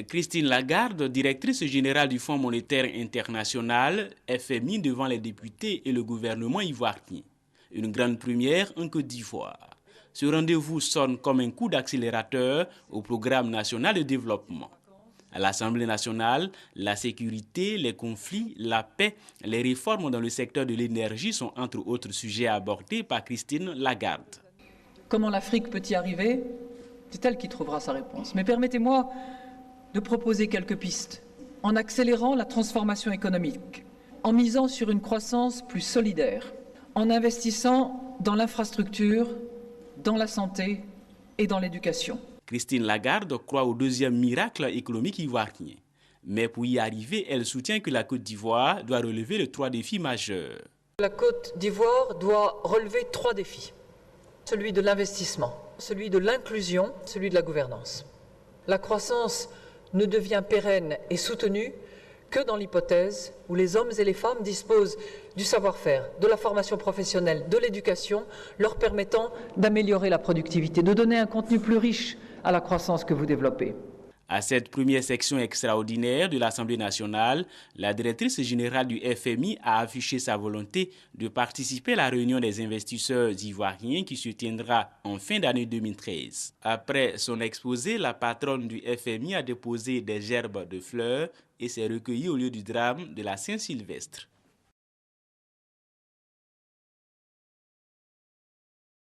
Christine Lagarde, directrice générale du Fonds monétaire international, FMI, devant les députés et le gouvernement ivoirien. Une grande première en Côte d'Ivoire. Ce rendez-vous sonne comme un coup d'accélérateur au programme national de développement. À l'Assemblée nationale, la sécurité, les conflits, la paix, les réformes dans le secteur de l'énergie sont entre autres sujets abordés par Christine Lagarde. Comment l'Afrique peut y arriver? C'est elle qui trouvera sa réponse. Mais permettez-moi de proposer quelques pistes en accélérant la transformation économique, en misant sur une croissance plus solidaire, en investissant dans l'infrastructure, dans la santé et dans l'éducation. Christine Lagarde croit au deuxième miracle économique ivoirien. Mais pour y arriver, elle soutient que la Côte d'Ivoire doit relever les 3 défis majeurs. La Côte d'Ivoire doit relever 3 défis. Celui de l'investissement, celui de l'inclusion, celui de la gouvernance. La croissance ne devient pérenne et soutenue que dans l'hypothèse où les hommes et les femmes disposent du savoir-faire, de la formation professionnelle, de l'éducation, leur permettant d'améliorer la productivité, de donner un contenu plus riche à la croissance que vous développez. À cette première section extraordinaire de l'Assemblée nationale, la directrice générale du FMI a affiché sa volonté de participer à la réunion des investisseurs ivoiriens qui se tiendra en fin d'année 2013. Après son exposé, la patronne du FMI a déposé des gerbes de fleurs et s'est recueillie au lieu du drame de la Saint-Sylvestre.